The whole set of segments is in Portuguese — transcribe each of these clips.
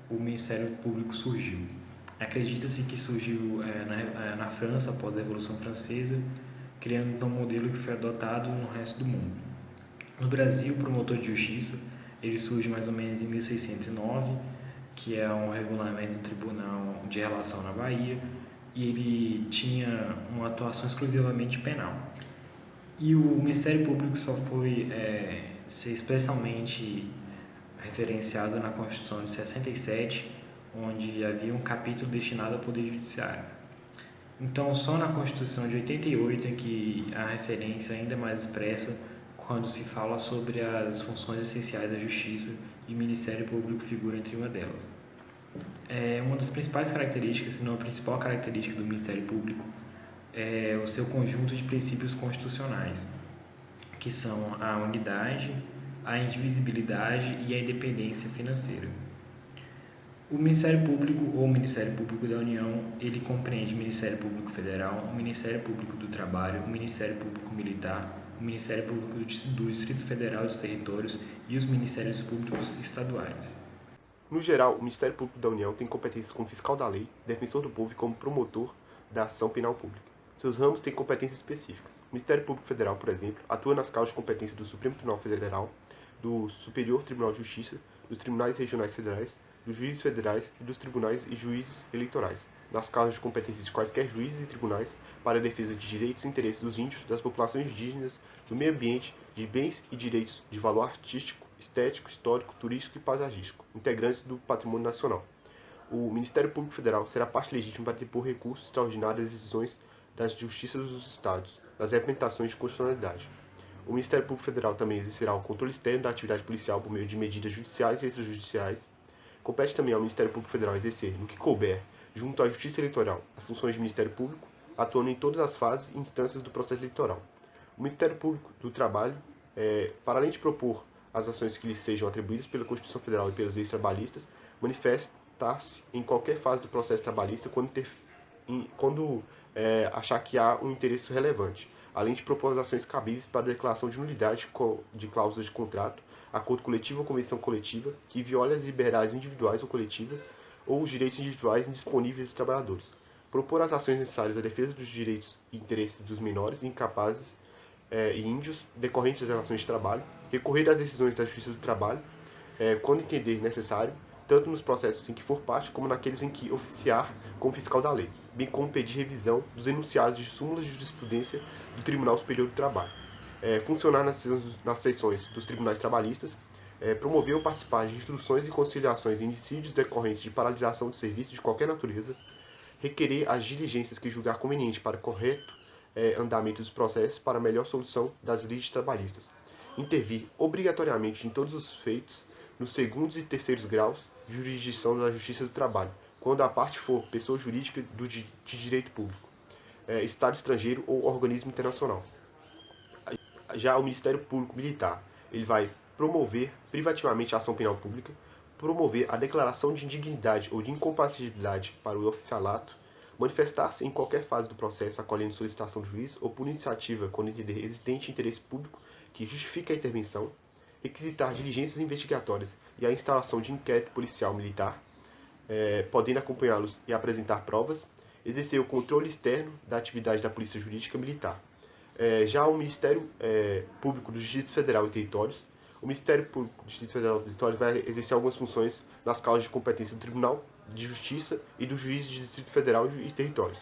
o Ministério Público surgiu. Acredita-se que surgiu na França após a Revolução Francesa, criando então um modelo que foi adotado no resto do mundo. No Brasil, o promotor de justiça ele surge mais ou menos em 1609, que é um regulamento do Tribunal de Relação na Bahia, e ele tinha uma atuação exclusivamente penal. E o Ministério Público só foi ser especialmente referenciado na Constituição de 67, onde havia um capítulo destinado ao Poder Judiciário. Então, só na Constituição de 88 é que a referência ainda é mais expressa quando se fala sobre as funções essenciais da Justiça, e o Ministério Público figura entre uma delas. Uma das principais características, se não a principal característica do Ministério Público, é o seu conjunto de princípios constitucionais, que são a unidade, a indivisibilidade e a independência financeira. O Ministério Público ou Ministério Público da União, ele compreende o Ministério Público Federal, o Ministério Público do Trabalho, o Ministério Público Militar, o Ministério Público do Distrito Federal e dos Territórios e os Ministérios Públicos Estaduais. No geral, o Ministério Público da União tem competências como fiscal da lei, defensor do povo e como promotor da ação penal pública. Seus ramos têm competências específicas. O Ministério Público Federal, por exemplo, atua nas causas de competência do Supremo Tribunal Federal, do Superior Tribunal de Justiça, dos Tribunais Regionais Federais, dos Juízes Federais e dos Tribunais e Juízes Eleitorais, nas causas de competência de quaisquer juízes e tribunais para a defesa de direitos e interesses dos índios, das populações indígenas, do meio ambiente, de bens e direitos de valor artístico, estético, histórico, turístico e paisagístico, integrantes do patrimônio nacional. O Ministério Público Federal será parte legítima para depor recursos extraordinários às decisões das justiças dos estados, das representações de constitucionalidade. O Ministério Público Federal também exercerá o controle externo da atividade policial por meio de medidas judiciais e extrajudiciais. Compete também ao Ministério Público Federal exercer, no que couber, junto à Justiça Eleitoral, as funções de Ministério Público, atuando em todas as fases e instâncias do processo eleitoral. O Ministério Público do Trabalho, para além de propor as ações que lhes sejam atribuídas pela Constituição Federal e pelas leis trabalhistas, manifestar-se em qualquer fase do processo trabalhista quando achar que há um interesse relevante, além de propor as ações cabíveis para a declaração de nulidade de cláusulas de contrato, acordo coletivo ou convenção coletiva que viole as liberdades individuais ou coletivas ou os direitos individuais indisponíveis dos trabalhadores. Propor as ações necessárias à defesa dos direitos e interesses dos menores, incapazes e índios decorrentes das relações de trabalho, recorrer às decisões da Justiça do Trabalho, quando entender necessário, tanto nos processos em que for parte como naqueles em que oficiar como fiscal da lei, bem como pedir revisão dos enunciados de súmulas de jurisprudência do Tribunal Superior do Trabalho. Funcionar nas sessões dos tribunais trabalhistas, promover ou participar de instruções e conciliações em dissídios decorrentes de paralisação de serviço de qualquer natureza, requerer as diligências que julgar conveniente para correto andamento dos processos para melhor solução das lides trabalhistas, intervir obrigatoriamente em todos os feitos nos segundos e terceiros graus de jurisdição da Justiça do Trabalho, quando a parte for pessoa jurídica de direito público, Estado estrangeiro ou organismo internacional. Já o Ministério Público Militar, ele vai promover privativamente a ação penal pública, promover a declaração de indignidade ou de incompatibilidade para o oficialato, manifestar-se em qualquer fase do processo acolhendo solicitação do juiz ou por iniciativa quando entender existente interesse público que justifique a intervenção, requisitar diligências investigatórias e a instalação de inquérito policial militar, podendo acompanhá-los e apresentar provas, exercer o controle externo da atividade da Polícia Jurídica Militar. Já o Ministério Público do Distrito Federal e Territórios, o Ministério Público do Distrito Federal e Territórios vai exercer algumas funções nas causas de competência do Tribunal de Justiça e do Juiz de Distrito Federal e Territórios.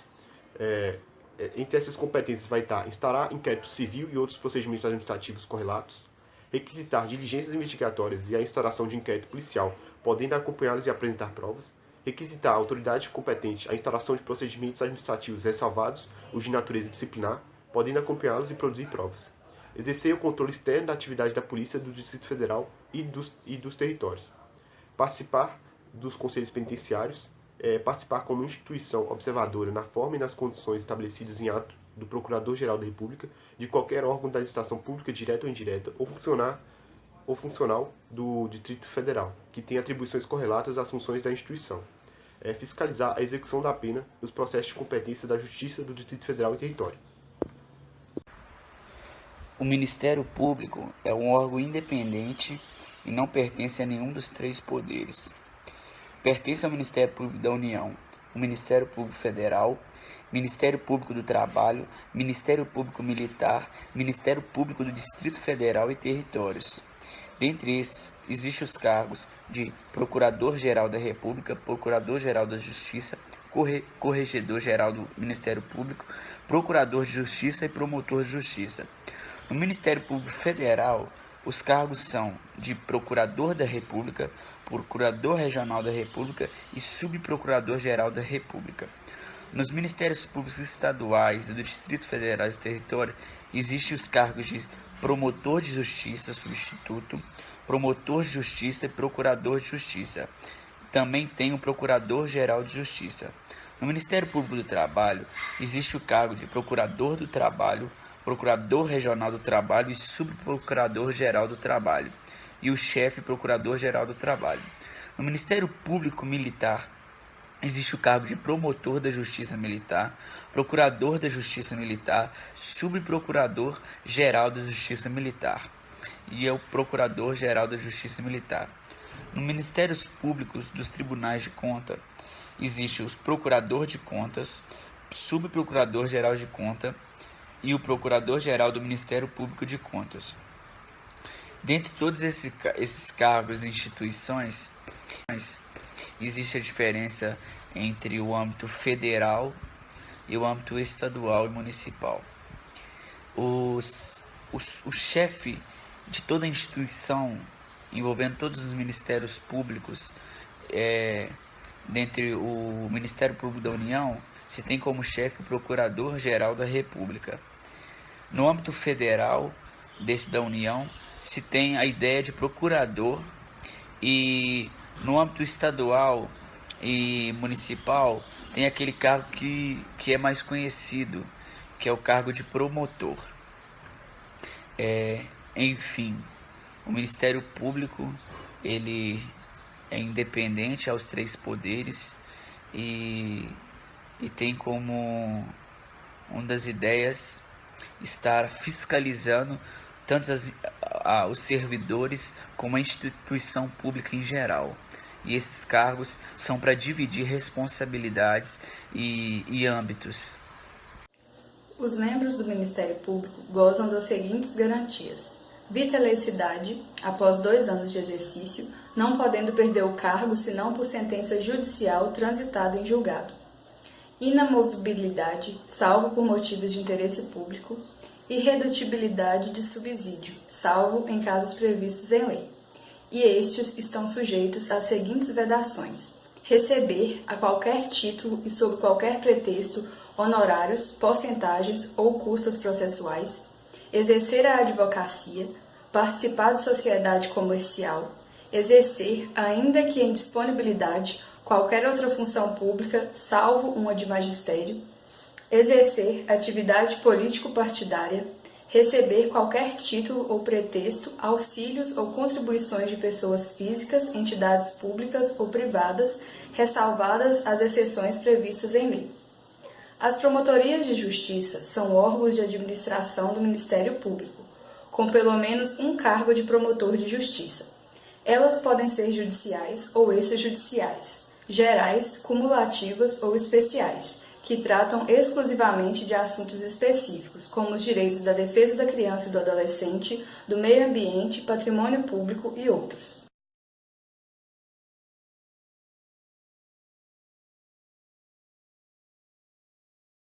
Entre essas competências vai estar instaurar inquérito civil e outros procedimentos administrativos correlatos, requisitar diligências investigatórias e a instauração de inquérito policial, podendo acompanhá-los e apresentar provas, requisitar à autoridade competente a instauração de procedimentos administrativos ressalvados os de natureza disciplinar, podendo acompanhá-los e produzir provas. Exercer o controle externo da atividade da Polícia do Distrito Federal e dos territórios. Participar dos conselhos penitenciários, participar como instituição observadora na forma e nas condições estabelecidas em ato do Procurador-Geral da República, de qualquer órgão da administração pública, direta ou indireta, ou funcional do Distrito Federal, que tem atribuições correlatas às funções da instituição. Fiscalizar a execução da pena nos processos de competência da Justiça do Distrito Federal e Território. O Ministério Público é um órgão independente e não pertence a nenhum dos três poderes. pertence ao Ministério Público da União, o Ministério Público Federal, Ministério Público do Trabalho, Ministério Público Militar, Ministério Público do Distrito Federal e Territórios. Dentre esses, existem os cargos de Procurador-Geral da República, Procurador-Geral da Justiça, Corregedor-Geral do Ministério Público, Procurador de Justiça e Promotor de Justiça. No Ministério Público Federal, os cargos são de Procurador da República, Procurador Regional da República e Subprocurador-Geral da República. Nos Ministérios Públicos Estaduais e do Distrito Federal e do Território, existem os cargos de Promotor de Justiça Substituto, Promotor de Justiça e Procurador de Justiça. Também tem o Procurador-Geral de Justiça. No Ministério Público do Trabalho, existe o cargo de Procurador do Trabalho, Procurador Regional do Trabalho e Subprocurador-Geral do Trabalho, e o chefe Procurador-Geral do Trabalho. No Ministério Público Militar, existe o cargo de Promotor da Justiça Militar, Procurador da Justiça Militar, Subprocurador-Geral da Justiça Militar e é o Procurador-Geral da Justiça Militar. No Ministérios Públicos dos Tribunais de Conta, existe o Procurador de Contas, Subprocurador-Geral de Conta e o Procurador-Geral do Ministério Público de Contas. Dentre todos esses cargos e instituições, existe a diferença entre o âmbito federal e o âmbito estadual e municipal. O chefe de toda a instituição, envolvendo todos os ministérios públicos, dentre o Ministério Público da União, se tem como chefe o Procurador-Geral da República. No âmbito federal, da União, se tem a ideia de procurador, e no âmbito estadual e municipal tem aquele cargo que é mais conhecido, que é o cargo de promotor. Enfim, o Ministério Público ele é independente aos três poderes e tem como uma das ideias estar fiscalizando tanto os servidores como a instituição pública em geral. E esses cargos são para dividir responsabilidades e âmbitos. Os membros do Ministério Público gozam das seguintes garantias: vitaliciedade, após 2 anos de exercício, não podendo perder o cargo senão por sentença judicial transitada em julgado; inamovibilidade, salvo por motivos de interesse público; irredutibilidade de subsídio, salvo em casos previstos em lei. E estes estão sujeitos às seguintes vedações: receber, a qualquer título e sob qualquer pretexto, honorários, porcentagens ou custas processuais; exercer a advocacia; participar de sociedade comercial; exercer, ainda que em disponibilidade, qualquer outra função pública, salvo uma de magistério; exercer atividade político-partidária; receber qualquer título ou pretexto, auxílios ou contribuições de pessoas físicas, entidades públicas ou privadas, ressalvadas as exceções previstas em lei. As promotorias de justiça são órgãos de administração do Ministério Público, com pelo menos um cargo de promotor de justiça. Elas podem ser judiciais ou extrajudiciais, gerais, cumulativas ou especiais, que tratam exclusivamente de assuntos específicos, como os direitos da defesa da criança e do adolescente, do meio ambiente, patrimônio público e outros.